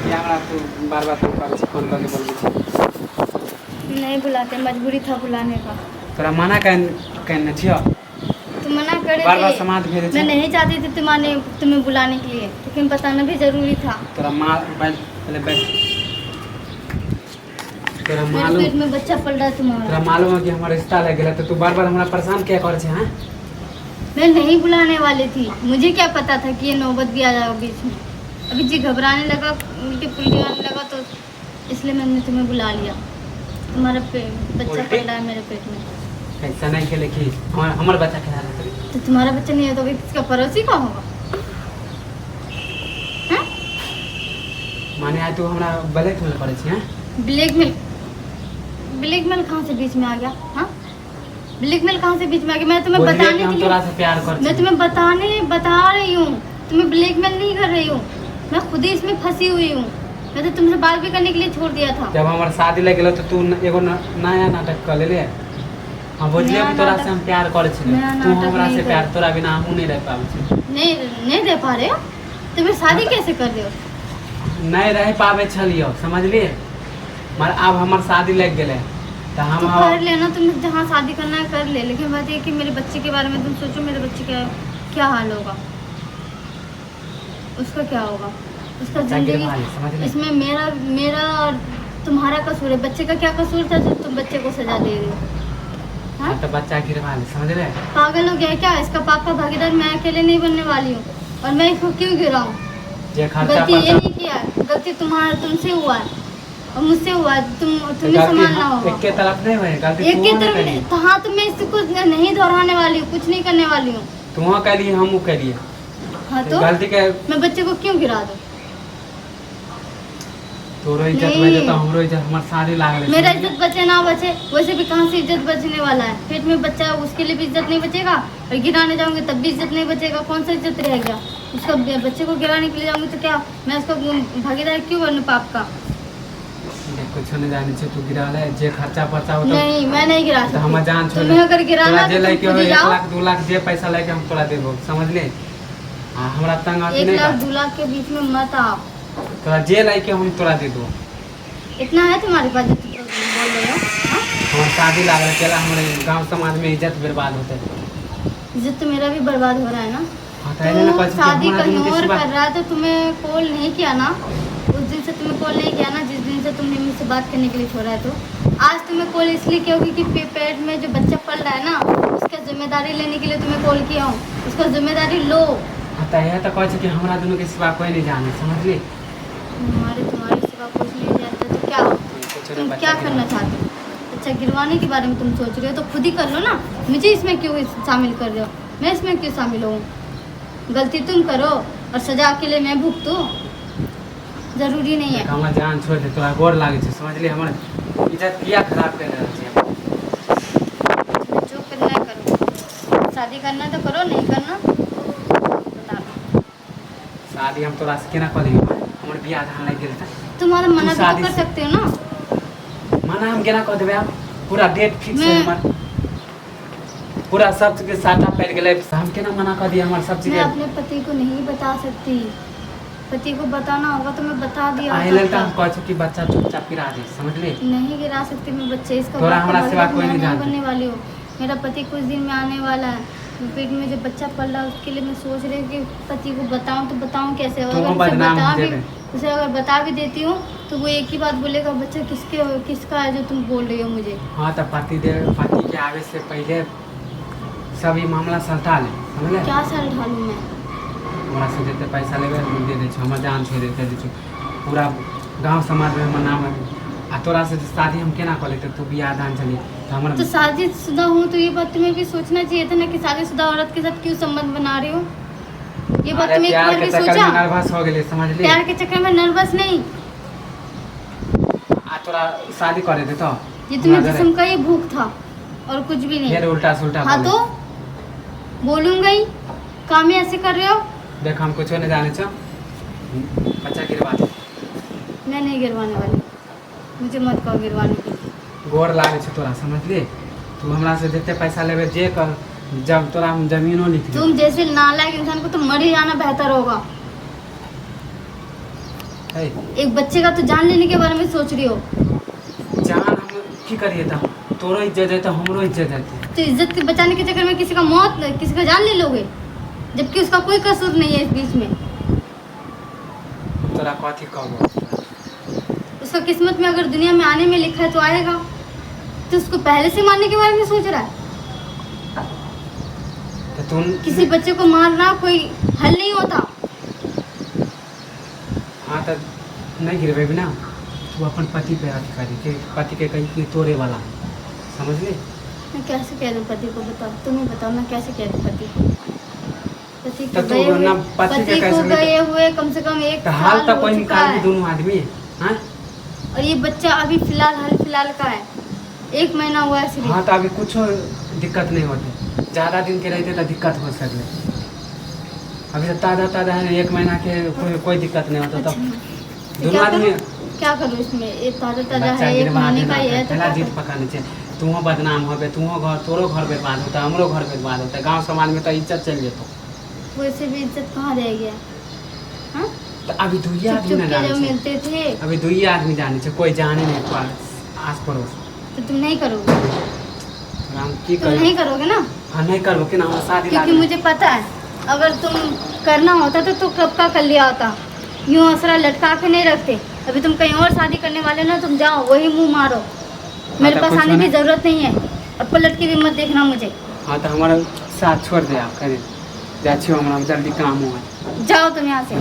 ये हमरा तू बार-बार तू कर फोन करके बोल नहीं बुलाते, मजबूरी था बुलाने का। तोरा मना कहने छियो तुम मना करे बार-बार थे। समाज भेजे मैं छे नहीं चाहती थी तुम्हें बुलाने के लिए, लेकिन बताना भी जरूरी था। तोरा माँ पहले बैठ तोरा मेरे मालूम पेट में बच्चा पल रहा है तोरा तुम्हारा। मालूम है कि हमारा रिश्ता लग गया तो तू बार-बार हमरा परेशान क्या करे छे हैं? मैं नहीं बुलाने वाली थी, मुझे क्या पता था कि ये नौबत भी आ जाएगा बीच में। अभी जी घबराने लगा, उल्टी पुल्टी आने लगा, तो इसलिए मैंने तुम्हें बुला लिया। तुम्हारा बच्चा उल्टी? पल रहा है मेरे पेट में। ऐसा नहीं खेले कि हमारा बच्चा खेला रहा तो तुम्हारा बच्चा नहीं है तो किसका पड़ोसी का होगा? हैं? माने आज तू हमरा ब्लैक में पड़े छे हैं? ब्लैकमेल कहाँ से बीच में आ गया? हाँ, ब्लैकमेल कहाँ से बीच में आ गया? मैं तुम्हें बोलिए बताने कि हम के तोरा लिए, से प्यार कर मैं तुम्हें बता रही हूँ, तुम्हें ब्लैकमेल नहीं कर रही हूँ। मैं खुद ही इसमें फंसी हुई हूँ। मैं तो तुमसे बात भी करने के लिए छोड़ दिया था। जब हमार शादी लग गेलो तो तू एगो नया नाटक कर ले हम बोलिए नया कि तोरा नाटक- से हम प्यार करे छे नया तू नाटक हमरा नहीं से कर- प्यार तोरा बिना हम नहीं रह पावे छे नहीं दे पा रहे हो? तुम्हें शादी कैसे कर रहे हो? नहीं रह पावे छलियो समझलिए मगर अब हमार शादी लग गेले तो हम तो कर लेना, तुम जहाँ शादी करना है कर ले, लेकिन बात ये कि मेरे बच्चे के बारे में तुम सोचो। मेरे बच्चे का क्या हाल होगा, उसका क्या होगा, उसका जिंदगी। समझ ले इसमें मेरा और तुम्हारा कसूर है। बच्चे का क्या कसूर था जो तुम बच्चे को सजा दे रहे हो? हाँ? तो बच्चा गिरवा ले समझ ले पागल हो गया है क्या? इसका पापा भागीदार मैं अकेले नहीं बनने वाली हूँ। और मैं इसको क्यों गिराऊं? जे खर्चा गलती ये पड़ता नहीं किया है, गलती तुमसे हुआ है और मुझसे हुआ है। तुम्हें गलती संभालना होगा। एक के तरफ नहीं हुए गलती एक तू की ने तरफ करी नहीं, तो हाँ, तो मैं इसको नहीं दोहराने वाली हूँ, कुछ नहीं करने वाली हूँ। तू करी हम करिए हाँ, तो गलती के मैं बच्चे को क्यों गिरा दूँ? तोरो इज्जत नहीं। में जता हमरो इज्जत हमार सारी लागल है मेरा इज्जत बचे ना बचे, वैसे भी कहाँ से इज्जत बचने वाला है? पेट में बच्चा है, उसके लिए भी इज्जत नहीं बचेगा, और गिराने जाऊंगी तब भी इज्जत नहीं बचेगा। कौन सा इज्जत रहेगा? उसका बच्चे को गिराने के लिए जाऊंगी तो क्या मैं उसका भागीदार क्यों बनूं पाप का? कुछ नहीं जाने छे तू गिरा ले जे खर्चा पड़ता हो नहीं, मैं नहीं गिरा तो हम सकती। जान छोड़ तुम्हें अगर गिराना जे तो लेके तुम हो खुद ही 1 जाओ। लाख 2 लाख जे पैसा लेके हम तोरा देबो समझ ले हमरा तंग आती 1 नहीं लाख कर 2 लाख के बीच में मत आओ। तोरा जे लेके हम तोरा दे दो इतना है तुम्हारे पास जो तुम बोल रहे हो? हाँ? हमार शादी लागल चला हमारे गांव समाज में इज्जत बर्बाद होते इज्जत तो मेरा भी बर्बाद हो रहा है ना। हाँ तो तो ऐसे ना कुछ शादी हमारा कहीं दुनू के और सिवा कर रहा है तो तुम्हें कॉल नहीं किया ना? उस दिन से तुम्हें कॉल नहीं किया ना, जिस दिन से तुमने मुझसे बात करने के लिए छोड़ा है। तो आज तुम्हें कॉल इसलिए किया होगी कि पेट में जो बच्चा पल रहा है ना, उसका जिम्मेदारी लेने के लिए तुम्हें कॉल किया हूँ। उसका जिम्मेदारी लो। हाँ तो यह तो कहे कि हमरा दुनू के सिवा कोई नहीं जाने समझ ली तुम्हारे सिवा कुछ नहीं जानता तो क्या हो? तुम क्या करना चाहते हो? अच्छा, गिरवाने के बारे में तुम सोच रहे हो तो खुद ही कर लो ना। मुझे इसमें क्यों शामिल कर रहे हो? मैं इसमें क्यों शामिल हूँ? गलती तुम करो और सजा के लिए मैं भुगतूं, जरूरी नहीं है। हमार जान छोड़ दे तोरा गोर लागे छे समझ ली हमर इज्जत किया खराब कर रहल छे जो करना है करो। शादी करना है तो करो, नहीं करना बता दो। शादी हम तोरा से केना कर दियो हमर बियाह धान लग गेल था तुम्हारा मना भी शादी तो कर से- सकते हो ना। माना हम केना कर देबे आप पूरा डेट फिक्स है मैं- हमर पूरा सब चीज के साटा पड़ गेले हम केना मना कर दिया हमर सब चीज मैं अपने पति को नहीं बता सकती। पति को बताना होगा तो मैं बता दिया आए होता। लड़का हम कहे कि बच्चा चुपचाप गिरा दे समझ ले नहीं गिरा सकती मैं बच्चे। इसका तोरा बाप हमरा का सिवा भागीदार कोई मैं नहीं जानता। बनने वाली हूँ। मेरा पति कुछ दिन में आने वाला है। पेट में जो बच्चा पल रहा है उसके लिए मैं सोच रही हूँ कि पति को बताऊँ तो बताऊँ कैसे? तुम अगर उसे बदनाम बता हो भी जाबे। उसे अगर बता भी देती हूँ तो वो एक ही बात बोलेगा, बच्चा किसका है जो तुम बोल रही हो मुझे? हाँ तो पति के आवे से पहले सभी मामला सल्टा ले समझ ले क्या साल ढालूँ मैं? हमरा से जते पैसा लेबे हम दे दे छ हमर जान छोड़ दे दे पूरा गांव समाज में हमर नाम आ तोरा से शादी हम केना कर लेते तू बियाह दान चली तो हमर तो शादीशुदा हूँ तो ये बात तुम्हें भी सोचना चाहिए था ना कि शादीशुदा औरत के साथ क्यों संबंध बना रही हो। ये बात तुमने एक प्यार बार के भी चक्कर सोचा? में नर्वस हो गेली समझ ली प्यार के चक्कर में नर्वस नहीं, आ तोरा शादी करे दे तो ये तुम्हें जिस्म का ये भूख था और कुछ भी नहीं। फिर उल्टा सुल्टा हाँ बोले। तो बोलूंगा ही, काम ही ऐसे कर रहे हो। देख हम कुछ नहीं जाने छ बच्चा गिरवा दे मैं नहीं गिरवाने वाली, मुझे मत कहो गिरवाने के लिए। गोर लागे छ तोरा समझ ली तू हमरा से जते पैसा लेबे जे कर जब तोरा हम जमीनो लिख दे तुम जैसे नालायक इंसान को तो मर ही जाना बेहतर होगा। है। एक बच्चे का तो जान लेने के बारे में सोच रही हो। जान हम की करिए था, तोरो इज्जत है तो हमरो इज्जत है। तो इज्जत के बचाने के चक्कर में किसी का मौत, किसी का जान ले लोगे, जबकि उसका कोई कसूर नहीं है इस बीच में। तोरा कथी कहबो, उसका किस्मत में अगर दुनिया में आने में लिखा है तो आएगा, तो उसको पहले से मारने के बारे में सोच रहा है। तो तुम किसी बच्चे को मारना कोई हल नहीं होता। हाँ तो नहीं गिरबे भी ना, तू अपन पति पे हाथ करी के पति के कहीं कि तोड़े वाला है, समझ ले। मैं कैसे कह दूँ पति को, बताओ, तुम ही बताओ, मैं कैसे कह दूँ पति को। पति तो को तू गए ना हुए, पति के पति कैसे को गए हुए कम से कम 1 तो हाल साल तो हो कोई चुका निकाल है। दोनों आदमी। हाँ और ये बच्चा अभी फिलहाल हाल फिलहाल का है, 1 महीना हुआ है सिर्फ। हाँ तो अभी कुछ दिक्कत नहीं होती, ज़्यादा दिन के रहते तो दिक्कत हो सकती। अभी तो ताज़ा है, 1 महीना के कोई दिक्कत नहीं होता। तो तो दोनों आदमी क्या करूँ इसमें, ये ताज़ा बच्चा है, 1 गिरवा महीने देना का ही है, तो पहला क्या जीत करूं? पकाने चाहिए। तुहो बदनाम होबे, तुहो घर, तोरो घर बर्बाद होता, हमरो घर बर्बाद होता, गांव समाज में तो इज्जत चल जेतो। वैसे भी इज्जत कहाँ रह गया। हाँ, तो अभी दुई चुप आदमी चुप ना के जाने जब छे। मिलते थे अभी दुई आदमी जाने छे, कोई जाने नहीं पास आस पड़ोस। तो तुम नहीं करोगे, हम की तुम करें? नहीं करोगे ना, हाँ नहीं करो कि ना, हम शादी क्योंकि लागे। मुझे पता है अगर तुम करना होता तो कब का कर लिया होता। यूँ असरा लटका के नहीं रखते। अभी तुम कहीं और शादी करने वाले ना, तुम जाओ वही मुंह मारो, मेरे तो पास कुछ आने की नहीं। जरूरत नहीं है। और पलट के भी मत देखना मुझे। हाँ तो हमारा साथ छोड़ दे, आप करें जा छियो, हमारा जल्दी काम हुआ। जाओ तुम यहाँ से।